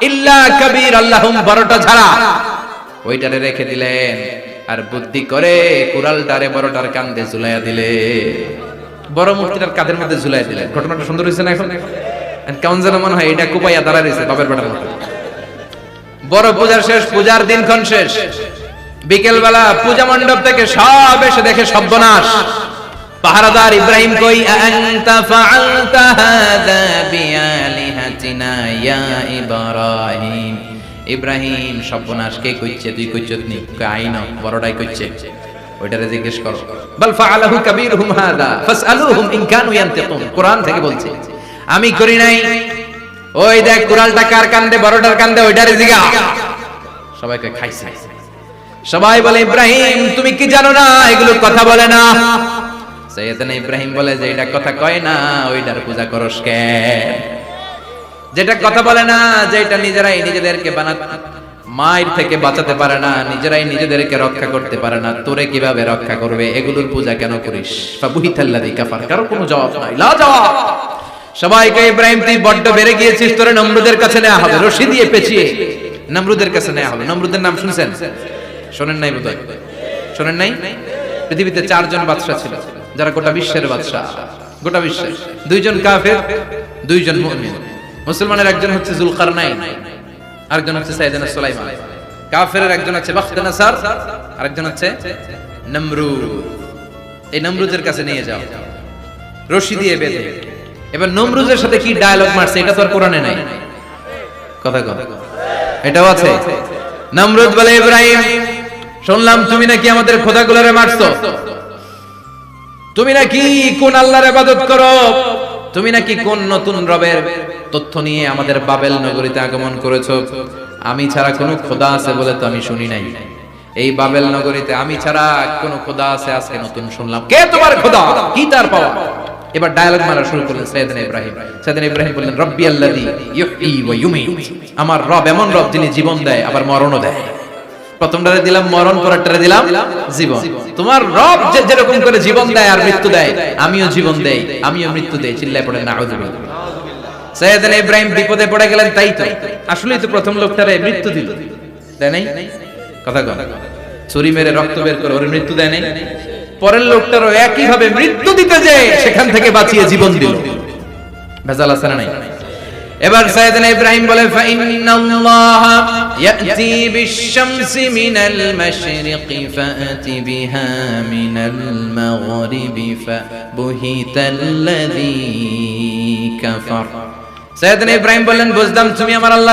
ইল্লা কাবীর আল্লাহুম বড়টা ছাড়া ওইটারে রেখে দিলেন আর বুদ্ধি করে কুড়ালটারে বড়টার কাঁধে ঝুলাইয়া দিলে বড় মূর্তিটার কাঁধের মধ্যে ঝুলাইয়া দিলেন ঘটনাটা সুন্দর হয়েছে না এখন কেমন যেন মনে হয় এটা কুপাইয়া দাঁড়া রয়েছে বাপের বেটার মতো বড় পূজার শেষ পূজার দিনক্ষণ শেষ বিকেল বেলা পূজা মণ্ডপ থেকে সব এসে দেখে সর্বনাশ পাহারাদার ইব্রাহিম কই আনতা ফাআলতা হাদা বিআলিহাতিনা ইয়া ইব্রাহিম ইব্রাহিম সর্বনাশ কে কইছে তুই কইছত নি কাইনা বড়টাই কইছে ওইটারে জিজ্ঞেস করো বল ফাআলাহু কাবীরুহুম হাদা ফাসআলুহুম ইন কানু ইয়ানতিকুন কোরআন থেকে বলছে আমি করি নাই ওই দেখ কুড়ালটা কার কান্দে বড়টার কান্দে ওইটারে জিগা সবাইকে খাইছে সবাই বলে ইব্রাহিম তুমি কি জানো না এগুলো কথা বলে না সাইয়েদনা ইব্রাহিম বলে যে এটা কথা কয় না ওইটার পূজা করস কেন যেটা কথা বলে না যেটা নিজেরাই নিজেদেরকে মায়ের থেকে বাঁচাতে পারে না নিজেরাই নিজেদেরকে রক্ষা করতে পারে না তোরে কিভাবে রক্ষা করবে এগুলোর পূজা কেন করিস ফাবুহিতাল্লাযী কাফার কারো কোনো জবাব নাই লা জবাব সবাইকে ইব্রাহিম তুই বড্ড বেড়ে গিয়েছিস তোরে নমরুদের কাছে নেওয়া হবে রশি দিয়ে পেঁচিয়ে নমরুদের কাছে নেওয়া হবে নমরুদের নাম শুনছেন শোনেন নাই বোধহয় শোনেন নাই পৃথিবীতে 4 জন বাদশা ছিল যারা গোটা বিশ্বের বাদশা গোটা বিশ্বের 2 জন কাফের 2 জন মুমিন মুসলমানের একজন হচ্ছে যুলকারনাইন আরেকজন হচ্ছে সাইয়েদনা সুলাইমান কাফেরের একজন হচ্ছে বাখতানাসার আরেকজন হচ্ছে নমরুদ এই নমরুদের কাছে নিয়ে যাও রশি দিয়ে বেঁধে এবার নমরুদের সাথে কি ডায়ালগ মারছে এটা তো আর কোরআনে নাই কথা কথা এটাও আছে নমরুদ বলে ইব্রাহিম শুনলাম তুমি নাকি আমাদের খোদাগুলোরে মারছো তুমি নাকি কোন আল্লাহর ইবাদত করো তুমি নাকি কোন নতুন রবের তথ্য নিয়ে আমাদের বাবেল নগরীতে আগমন করেছো আমি ছাড়া কোন খোদা আছে বলে তো আমি শুনি নাই এই বাবেল নগরীতে আমি ছাড়া কোন খোদা আছে আজকে নতুন শুনলাম কে তোমার খোদা কি তার পাওয়া এবার ডায়ালগ মারা শুরু করলেন সাইয়েদনা ইব্রাহিম বললেন রব্বি আল্লাযী ইউহয়ী ওয়া ইউমীত আমার রব এমন রব যিনি জীবন দেয় আবার মরণও দেয় প্রথমটারে দিলাম মরণ পরেরটারে দিলাম জীবন তোমার রব যেরকম করে জীবন দেয় আর মৃত্যু দেয় আমিও জীবন দেই আমিও মৃত্যু দেই চিল্লায় পড়ে নাউযুবিল্লাহ সাইয়েদনা ইব্রাহিম বিপদে পড়ে গেলেন তাই তো আসলেই তো প্রথম লোকটারে মৃত্যু দিল দেয় নাই কথা কন ছুরি মেরে রক্ত বের করে ওর মৃত্যু দেয় নাই পরের লোকটারও একই ভাবে মৃত্যু দিতে যে সেখান থেকে বাঁচিয়ে জীবন দিল ভেজাল আছে না নাই এবার সাইয়েদনা ইব্রাহিম বলে ফা ইন্নাল্লাহা ইয়াতি বিশ-শামসি মিনাল মাশরিকি ফাআতি বিহা মিনাল মাগরিবি ফাবুহিতাল্লাযী কাফার সাইয়েদনা ইব্রাহিম বললেন বুঝলাম তুমি আমার আল্লাহ